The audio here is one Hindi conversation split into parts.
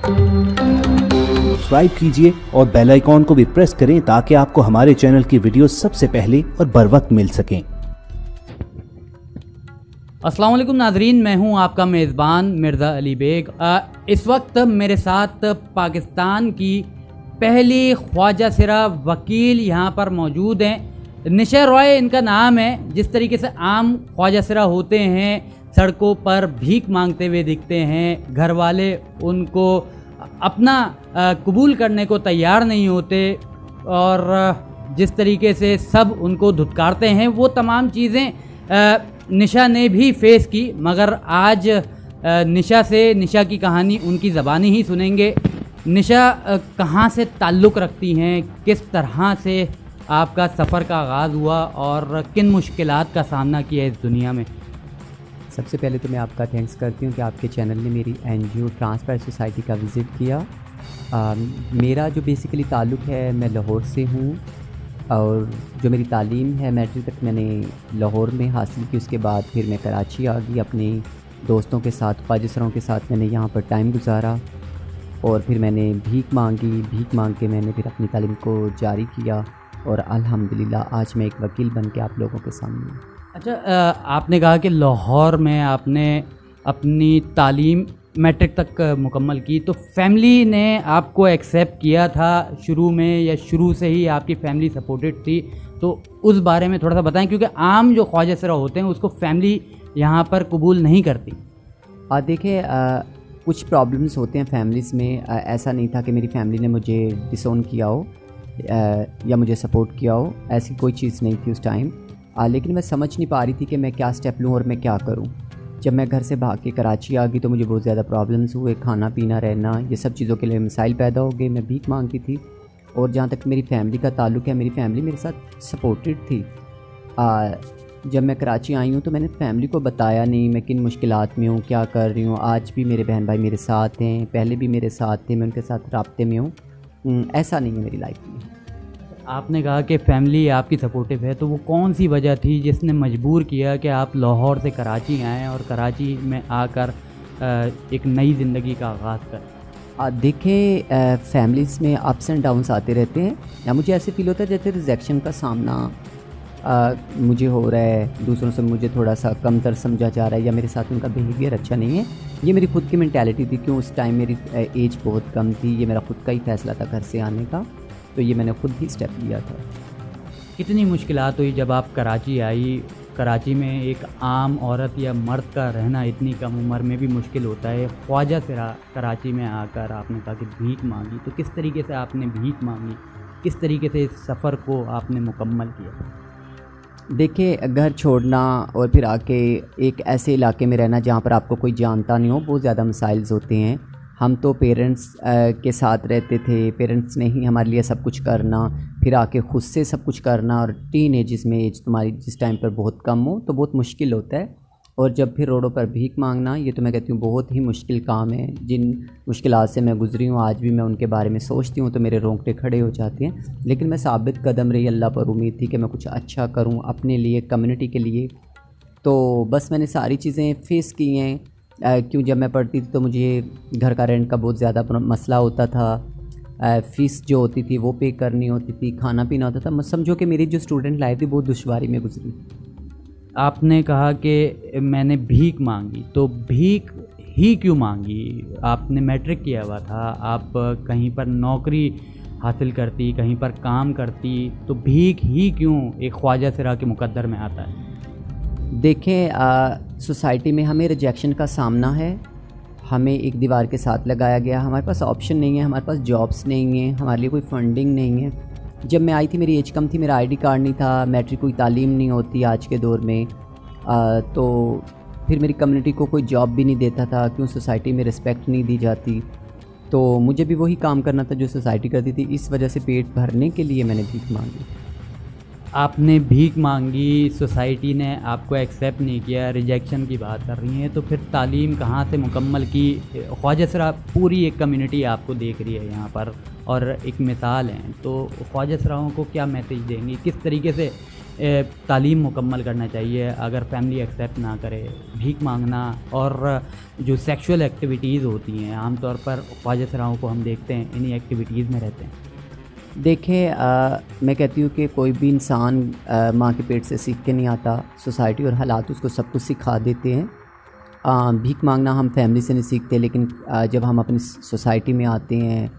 सब्सक्राइब कीजिए और बेल आइकॉन को भी प्रेस करें ताकि आपको हमारे चैनल की वीडियो सबसे पहले और बर वक्त मिल सकें। अस्सलाम वालेकुम नाजरीन, मैं हूं आपका मेज़बान मिर्ज़ा अली बेग। इस वक्त मेरे साथ पाकिस्तान की पहली ख्वाजा सिरा वकील यहां पर मौजूद हैं। निशा रॉय इनका नाम है। जिस तरीके से आम ख्वाजा सिरा होते हैं, सड़कों पर भीख मांगते हुए दिखते हैं, घर वाले उनको अपना कबूल करने को तैयार नहीं होते और जिस तरीके से सब उनको धुतकारते हैं, वो तमाम चीज़ें निशा ने भी फेस की। मगर आज निशा की कहानी उनकी ज़बानी ही सुनेंगे। निशा कहाँ से ताल्लुक़ रखती हैं, किस तरह से आपका सफ़र का आगाज़ हुआ और किन मुश्किलात का सामना किया इस दुनिया में। सबसे पहले तो मैं आपका थैंक्स करती हूँ कि आपके चैनल ने मेरी NGO ट्रांसपेरेंट सोसाइटी का विज़िट किया। मेरा जो बेसिकली ताल्लुक़ है, मैं लाहौर से हूँ और जो मेरी तालीम है मैट्रिक तक मैंने लाहौर में हासिल की। उसके बाद फिर मैं कराची आ गई, अपने दोस्तों के साथ, ख्वाजा सिराओं के साथ मैंने यहाँ पर टाइम गुजारा और फिर मैंने भीख मांग के मैंने फिर अपनी तालीम को जारी किया और अल्हम्दुलिल्लाह आज मैं एक वकील बन के आप लोगों के सामने हूँ। अच्छा, आपने कहा कि लाहौर में आपने अपनी तालीम मैट्रिक तक मुकम्मल की, तो फैमिली ने आपको एक्सेप्ट किया था शुरू में या शुरू से ही आपकी फैमिली सपोर्टेड थी? तो उस बारे में थोड़ा सा बताएं, क्योंकि आम जो ख्वाजा सिरा होते हैं उसको फैमिली यहाँ पर कबूल नहीं करती। देखिए, कुछ प्रॉब्लम्स होते हैं फैमिलीज़ में। ऐसा नहीं था कि मेरी फैमिली ने मुझे डिसोन किया हो या मुझे सपोर्ट किया हो, ऐसी कोई चीज़ नहीं थी उस टाइम। लेकिन मैं समझ नहीं पा रही थी कि मैं क्या स्टेप लूँ और मैं क्या करूँ। जब मैं घर से भाग के कराची आ गई तो मुझे बहुत ज़्यादा प्रॉब्लम्स हुए, खाना पीना रहना, ये सब चीज़ों के लिए मसाइल पैदा हो गए। मैं भीख मांगती थी और जहाँ तक मेरी फैमिली का ताल्लुक़ है, मेरी फैमिली मेरे साथ सपोर्टेड थी। जब मैं कराची आई हूँ तो मैंने फैमिली को बताया नहीं मैं किन मुश्किलात में हूँ, क्या कर रही हूँ। आज भी मेरे बहन भाई मेरे साथ हैं, पहले भी मेरे साथ थे, मैं उनके साथ राब्ते में हूँ। ऐसा नहीं है मेरी लाइफ में। आपने कहा कि फैमिली आपकी सपोर्टिव है, तो वो कौन सी वजह थी जिसने मजबूर किया कि आप लाहौर से कराची आएँ और कराची में आकर एक नई ज़िंदगी का आगाज़ करें? देखिए, फैमिलीज़ में अप्स एंड डाउन्स आते रहते हैं। या मुझे ऐसे फ़ील होता है जैसे रिजेक्शन का सामना मुझे हो रहा है, दूसरों से मुझे थोड़ा सा कमतर समझा जा रहा है या मेरे साथ उनका बिहेवियर अच्छा नहीं है। ये मेरी खुद की मेंटालिटी थी। क्यों, उस टाइम मेरी एज बहुत कम थी, ये मेरा खुद का ही फ़ैसला था घर से आने का, तो ये मैंने खुद ही स्टेप लिया था। कितनी मुश्किलात हुई जब आप कराची आई? कराची में एक आम औरत या मर्द का रहना इतनी कम उम्र में भी मुश्किल होता है। ख्वाजा सिरा कराची में आकर आपने कहा कि भीख मांगी, तो किस तरीके से आपने भीख मांगी, किस तरीके से इस सफ़र को आपने मुकम्मल किया? देखिए, घर छोड़ना और फिर आके एक ऐसे इलाके में रहना जहाँ पर आपको कोई जानता नहीं हो, बहुत ज़्यादा मसाइल्स होते हैं। हम तो पेरेंट्स के साथ रहते थे, पेरेंट्स ने ही हमारे लिए सब कुछ करना, फिर आके ख़ुद से सब कुछ करना। और टीन एज में एज तुम्हारी जिस टाइम पर बहुत कम हो तो बहुत मुश्किल होता है। और जब फिर रोडों पर भीख मांगना, ये तो मैं कहती हूँ बहुत ही मुश्किल काम है। जिन मुश्किलात से मैं गुज़री हूँ आज भी मैं उनके बारे में सोचती हूँ तो मेरे रोंगटे खड़े हो जाते हैं। लेकिन मैं साबित कदम रही, अल्लाह पर उम्मीद थी कि मैं कुछ अच्छा करूँ अपने लिए, कम्युनिटी के लिए। तो बस मैंने सारी चीज़ें फ़ेस की हैं। क्यों, जब मैं पढ़ती थी तो मुझे घर का रेंट का बहुत ज़्यादा मसला होता था, फ़ीस जो होती थी वो पे करनी होती थी, खाना पीना होता था। समझो कि मेरी जो स्टूडेंट लाइफ थी बहुत दुश्वारी में गुजरी। आपने कहा कि मैंने भीख मांगी, तो भीख ही क्यों मांगी? आपने मैट्रिक किया हुआ था, आप कहीं पर नौकरी हासिल करती, कहीं पर काम करती, तो भीख ही क्यों एक ख्वाजा सिरा के मुकद्दर में आता है? देखें, सोसाइटी में हमें रिजेक्शन का सामना है, हमें एक दीवार के साथ लगाया गया, हमारे पास ऑप्शन नहीं है, हमारे पास जॉब्स नहीं हैं, हमारे लिए कोई फंडिंग नहीं है। जब मैं आई थी मेरी एज कम थी, मेरा ID कार्ड नहीं था, मैट्रिक कोई तालीम नहीं होती आज के दौर में। तो फिर मेरी कम्युनिटी को कोई जॉब भी नहीं देता था, क्यों, सोसाइटी में रिस्पेक्ट नहीं दी जाती। तो मुझे भी वही काम करना था जो सोसाइटी करती थी, इस वजह से पेट भरने के लिए मैंने भीख मांगी। आपने भीख मांगी, सोसाइटी ने आपको एक्सेप्ट नहीं किया, रिजेक्शन की बात कर रही हैं, तो फिर तालीम कहाँ से मुकम्मल की? ख्वाजा सिरा पूरी एक कम्युनिटी आपको देख रही है यहाँ पर और एक मिसाल हैं, तो ख्वाजा सिराओं को क्या मैसेज देंगी, किस तरीके से तालीम मुकम्मल करना चाहिए। अगर फैमिली एक्सेप्ट ना करे, भीख मांगना और जो सेक्सुअल एक्टिविटीज़ होती हैं, आमतौर पर ख्वाजा सराओं को हम देखते हैं इन्हीं एक्टिविटीज़ में रहते हैं। देखिए मैं कहती हूँ कि कोई भी इंसान माँ के पेट से सीख के नहीं आता, सोसाइटी और हालात उसको सब कुछ सिखा देते हैं। भीख मांगना हम फैमिली से नहीं सीखते, लेकिन जब हम अपनी सोसाइटी में आते हैं,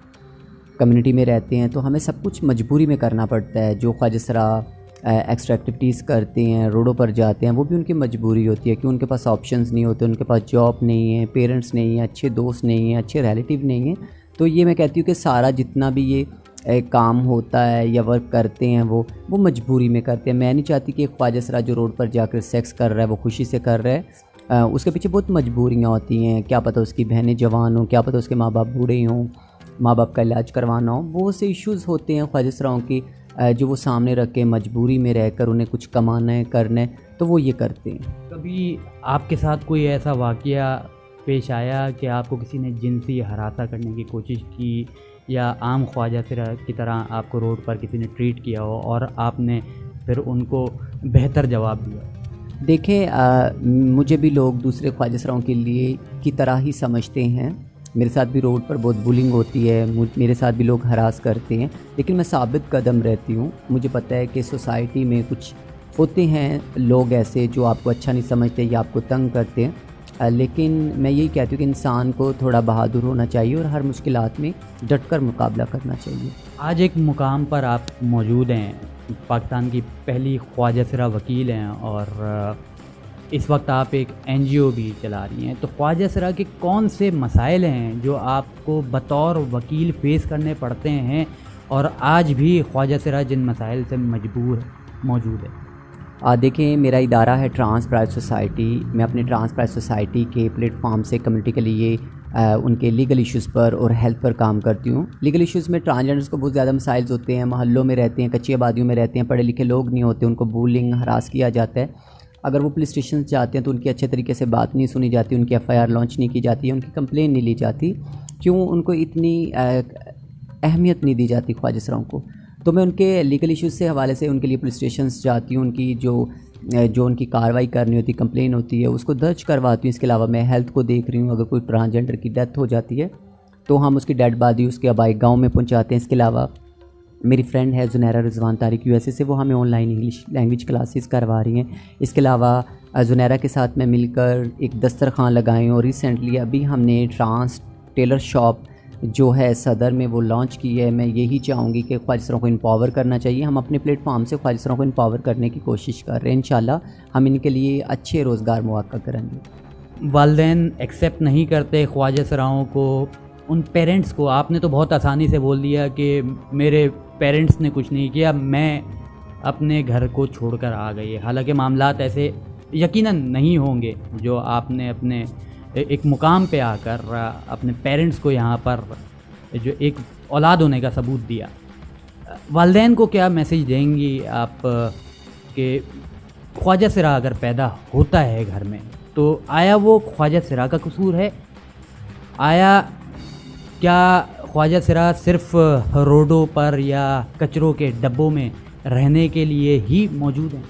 कम्युनिटी में रहते हैं, तो हमें सब कुछ मजबूरी में करना पड़ता है। जो ख्वाजा सरा एक्स्ट्रा एक्टिविटीज़ करते हैं, रोडों पर जाते हैं, वो भी उनकी मजबूरी होती है कि उनके पास ऑप्शंस नहीं होते, उनके पास जॉब नहीं है, पेरेंट्स नहीं है, अच्छे दोस्त नहीं हैं, अच्छे रिलेटिव नहीं हैं। तो ये मैं कहती हूँ कि सारा जितना भी ये काम होता है या वर्क करते हैं वो मजबूरी में करते हैं। मैं नहीं चाहती कि एक ख्वाजा सरा जो रोड पर जाकर सेक्स कर रहा है वो खुशी से कर रहा है। उसके पीछे बहुत मजबूरियाँ होती हैं। क्या पता उसकी बहनें जवान हों, क्या पता उसके माँ बाप बूढ़े हों, माँ बाप का इलाज करवाना हो, बहुत से इश्यूज़ होते हैं ख्वाजा सराओं की जो वो सामने रख के मजबूरी में रहकर उन्हें कुछ कमाना है, करना है, तो वो ये करते हैं। कभी आपके साथ कोई ऐसा वाक़या पेश आया कि आपको किसी ने जिनसी हरासा करने की कोशिश की या आम ख्वाजा सरा की तरह आपको रोड पर किसी ने ट्रीट किया हो और आपने फिर उनको बेहतर जवाब दिया? देखें मुझे भी लोग दूसरे ख्वाजा सराओं के लिए की तरह ही समझते हैं। मेरे साथ भी रोड पर बहुत बुलिंग होती है, मेरे साथ भी लोग हरास करते हैं, लेकिन मैं साबित कदम रहती हूँ। मुझे पता है कि सोसाइटी में कुछ होते हैं लोग ऐसे जो आपको अच्छा नहीं समझते या आपको तंग करते हैं, लेकिन मैं यही कहती हूँ कि इंसान को थोड़ा बहादुर होना चाहिए और हर मुश्किलात में डट कर मुकाबला करना चाहिए। आज एक मुकाम पर आप मौजूद हैं, पाकिस्तान की पहली ख्वाजा सरा वकील हैं और इस वक्त आप एक NGO भी चला रही हैं। तो ख्वाजा सरा के कौन से मसाइल हैं जो आपको बतौर वकील फ़ेस करने पड़ते हैं और आज भी ख्वाजा सरा जिन मसाइल से मौजूद है? देखिए मेरा इदारा है ट्रांस प्राइवेट सोसाइटी। मैं अपनी ट्रांस प्राइवेट सोसाइटी के प्लेटफॉर्म से कम्युनिटी के लिए उनके लीगल इश्यूज़ पर और हेल्थ पर काम करती हूँ। लीगल इश्यूज़ में ट्रांसजेंडर्स को बहुत ज़्यादा मसाइल्स होते हैं, मोहल्लों में रहते हैं, कच्ची आबादियों में रहते हैं, पढ़े लिखे लोग नहीं होते, उनको बुलिंग हरास किया जाता है। अगर वो पुलिस स्टेशन जाते हैं तो उनकी अच्छे तरीके से बात नहीं सुनी जाती, उनकी FIR लॉन्च नहीं की जाती है, उनकी कंप्लेन नहीं ली जाती। क्यों? उनको इतनी अहमियत नहीं दी जाती ख्वाजा सराओं को। तो मैं उनके लीगल इश्यूज़ से हवाले से उनके लिए पुलिस स्टेशन जाती हूँ, उनकी जो उनकी कार्रवाई करनी होती, कंप्लेन होती है, उसको दर्ज करवाती हूँ। इसके अलावा मैं हेल्थ को देख रही हूँ। अगर कोई ट्रांसजेंडर की डेथ हो जाती है तो हम उसकी डेड बॉडी उसके आबाई गाँव में पहुँचाते हैं। इसके अलावा मेरी फ्रेंड है ज़ुनैरा रिजवान तारिक USA से, वो हमें ऑनलाइन इंग्लिश लैंग्वेज क्लासेस करवा रही हैं। इसके अलावा ज़ुनैरा के साथ मैं मिलकर एक दस्तरखान लगाएँ और रिसेंटली अभी हमने ट्रांस टेलर शॉप जो है सदर में वो लॉन्च की है। मैं यही चाहूँगी कि ख्वाजा सराओं को एम्पावर करना चाहिए। हम अपने प्लेटफॉर्म से ख्वाजा सराओं को एम्पावर करने की कोशिश कर रहे हैं। इंशाल्लाह हम इनके लिए अच्छे रोज़गार मौका करेंगे। वालिदैन एक्सेप्ट नहीं करते ख्वाजा सराओं को, उन पेरेंट्स को आपने तो बहुत आसानी से बोल दिया कि मेरे पेरेंट्स ने कुछ नहीं किया, मैं अपने घर को छोड़कर आ गई। हालांकि मामलात ऐसे यकीनन नहीं होंगे जो आपने अपने एक मुकाम पे आकर अपने पेरेंट्स को यहाँ पर जो एक औलाद होने का सबूत दिया। वालिदैन को क्या मैसेज देंगी आप कि ख्वाजा सरा अगर पैदा होता है घर में तो आया वो ख्वाजा सरा का कसूर है? आया क्या ख्वाजा सरा सिर्फ रोडों पर या कचरों के डब्बों में रहने के लिए ही मौजूद हैं?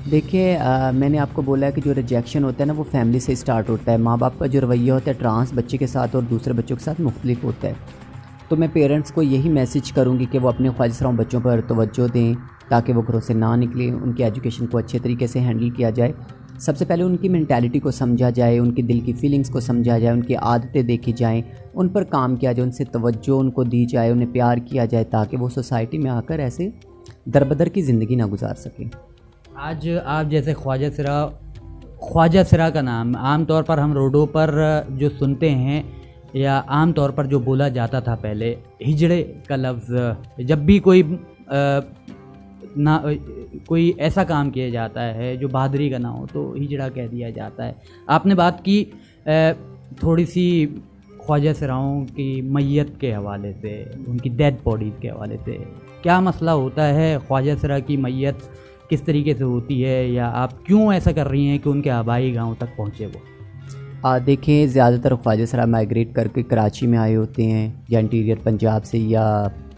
देखिए मैंने आपको बोला है कि जो रिजेक्शन होता है ना वो फैमिली से स्टार्ट होता है। माँ बाप का जो रवैया होता है ट्रांस बच्चे के साथ और दूसरे बच्चों के साथ मुख्तलिफ होता है। तो मैं पेरेंट्स को यही मैसेज करूँगी कि वो अपने ख्वाजा सराओं बच्चों पर तवज्जो दें ताकि वो घरों से ना निकलें, उनकी एजुकेशन को अच्छे तरीके से हैंडल किया जाए। सबसे पहले उनकी मेंटालिटी को समझा जाए, उनकी दिल की फीलिंग्स को समझा जाए, उनकी आदतें देखी जाएं, उन पर काम किया जाए, उनसे तवज्जो उनको दी जाए, उन्हें प्यार किया जाए ताकि वो सोसाइटी में आकर ऐसे दरबदर की ज़िंदगी ना गुजार सकें। आज आप जैसे ख्वाजा सरा का नाम आम तौर पर हम रोडों पर जो सुनते हैं या आम तौर पर जो बोला जाता था पहले, हिजड़े का लफ्ज़, जब भी कोई ऐसा काम किया जाता है जो बहादुरी का ना हो तो हिजड़ा कह दिया जाता है। आपने बात की थोड़ी सी ख्वाजा सराओं की मैयत के हवाले से, उनकी डेड बॉडीज़ के हवाले से, क्या मसला होता है? ख्वाजा सरा की मैयत किस तरीके से होती है या आप क्यों ऐसा कर रही हैं कि उनके आबाई गांव तक पहुँचे वो? देखिए ज़्यादातर ख्वाजा सरा माइग्रेट करके कराची में आए होते हैं या इंटीरियर पंजाब से या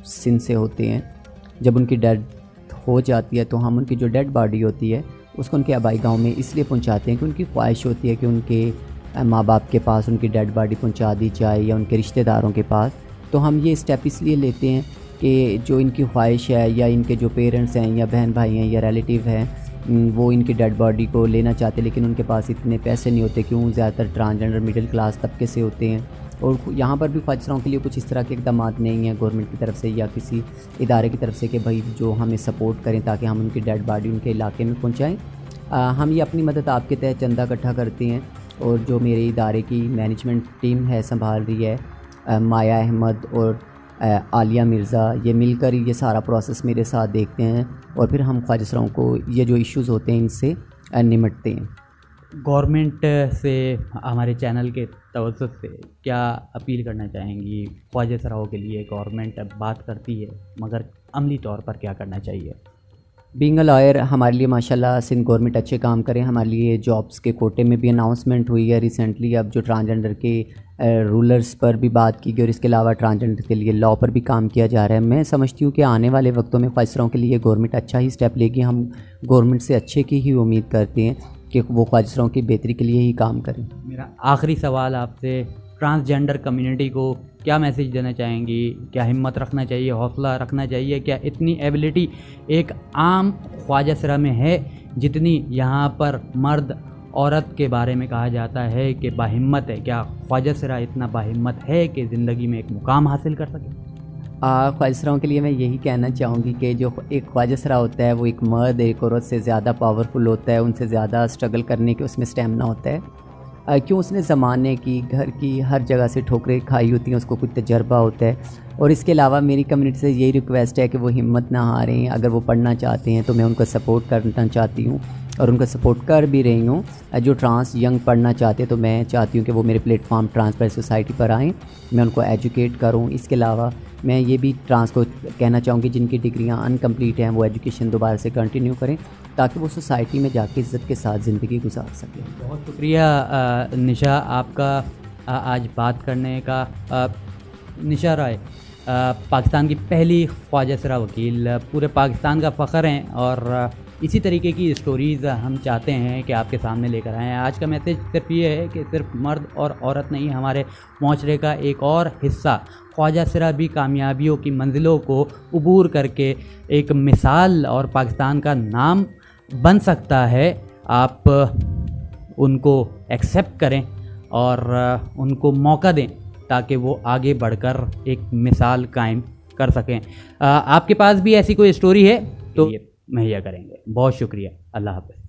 सिंध से होते हैं। जब उनकी डेड हो जाती है तो हम उनकी जो डेड बॉडी होती है उसको उनके आबाई गांव में इसलिए पहुंचाते हैं कि उनकी ख्वाहिश होती है कि उनके माँ बाप के पास उनकी डेड बॉडी पहुंचा दी जाए या उनके रिश्तेदारों के पास। तो हम ये स्टेप इसलिए लेते हैं कि जो इनकी ख्वाहिश है या इनके जो पेरेंट्स हैं या बहन भाई हैं या रिलेटिव हैं वो इनकी डेड बॉडी को लेना चाहते लेकिन उनके पास इतने पैसे नहीं होते, क्यों ज़्यादातर ट्रांसजेंडर मिडिल क्लास तबके से होते हैं। और यहाँ पर भी ख्वाहिशराओं के लिए कुछ इस तरह के इक़दाम नहीं हैं गवर्नमेंट की तरफ से या किसी इदारे की तरफ से कि भाई जो हमें सपोर्ट करें ताकि हम उनकी डेड बॉडी उनके इलाके में पहुँचाएँ। हम ये अपनी मदद आपके तहत चंदा इकट्ठा करते हैं और जो मेरे इदारे की मैनेजमेंट टीम है संभाल रही है, माया अहमद और आलिया मिर्ज़ा, ये मिलकर ये सारा प्रोसेस मेरे साथ देखते हैं और फिर हम ख्वाहिशराओं को ये जो इश्यूज़ होते हैं इनसे निपटते हैं। गवर्नमेंट से हमारे चैनल के तवज्जुह से क्या अपील करना चाहेंगी? ख्वाहिशराओं के लिए गवर्नमेंट अब बात करती है मगर अमली तौर पर क्या करना चाहिए? बीइंग अ लॉयर हमारे लिए माशाल्लाह सिंध गवर्नमेंट अच्छे काम करें। हमारे लिए जॉब्स के कोटे में भी अनाउंसमेंट हुई है रिसेंटली। अब जो ट्रांसजेंडर के रूलर्स पर भी बात की गई और इसके अलावा ट्रांसजेंडर के लिए लॉ पर भी काम किया जा रहा है। मैं समझती हूँ कि आने वाले वक्तों में ख्वाहिशराओं के लिए गवर्नमेंट अच्छा ही स्टेप लेगी। हम गवर्नमेंट से अच्छे की ही उम्मीद करते हैं कि वो ख्वाहिशराओं की बेहतरी के लिए ही काम करें। मेरा आखिरी सवाल आपसे, ट्रांसजेंडर कम्युनिटी को क्या मैसेज देना चाहेंगी? क्या हिम्मत रखना चाहिए, हौसला रखना चाहिए? क्या इतनी एबिलिटी एक आम ख्वाजासरा में है जितनी यहाँ पर मर्द औरत के बारे में कहा जाता है कि बाहिम्मत है? क्या ख्वाजासरा इतना बाहिम्मत है कि ज़िंदगी में एक मुकाम हासिल कर सके? ख्वाहिशराओं के लिए मैं यही कहना चाहूँगी कि जो एक ख्वाजासरा होता है वो एक मर्द एक औरत से ज़्यादा पावरफुल होता है, उनसे ज़्यादा स्ट्रगल करने के उसमें स्टेमिना होता है। क्यों उसने ज़माने की घर की हर जगह से ठोकरें खाई होती हैं, उसको कुछ तजर्बा होता है। और इसके अलावा मेरी कम्युनिटी से यही रिक्वेस्ट है कि वो हिम्मत ना हारें। अगर वो पढ़ना चाहते हैं तो मैं उनको सपोर्ट करना चाहती हूँ और उनको सपोर्ट कर भी रही हूँ। जो ट्रांस यंग पढ़ना चाहते हैं तो मैं चाहती हूँ कि वो मेरे प्लेटफॉर्म ट्रांसपेरेंट सोसाइटी पर आएँ, मैं उनको एजुकेट करूँ। इसके अलावा मैं ये भी ट्रांस को कहना चाहूँगी जिनकी डिग्रियाँ अनकम्प्लीट हैं वो एजुकेशन दोबारा से कंटिन्यू करें ताकि वो सोसाइटी में जाके इज़्ज़त के साथ ज़िंदगी गुजार सकें। बहुत शुक्रिया निशा आपका आज बात करने का। निशा राय पाकिस्तान की पहली ख्वाजासरा वकील, पूरे पाकिस्तान का फ़ख्र हैं और इसी तरीके की स्टोरीज़ हम चाहते हैं कि आपके सामने लेकर आएँ। आज का मैसेज सिर्फ ये है कि सिर्फ मर्द और औरत नहीं, हमारे माशरे का एक और हिस्सा ख्वाजासरा भी कामयाबियों की मंजिलों को उबूर करके एक मिसाल और पाकिस्तान का नाम बन सकता है। आप उनको एक्सेप्ट करें और उनको मौका दें ताकि वो आगे बढ़कर एक मिसाल कायम कर सकें। आपके पास भी ऐसी कोई स्टोरी है तो ये मुहैया करेंगे। बहुत शुक्रिया। अल्लाह हाफ़िज़।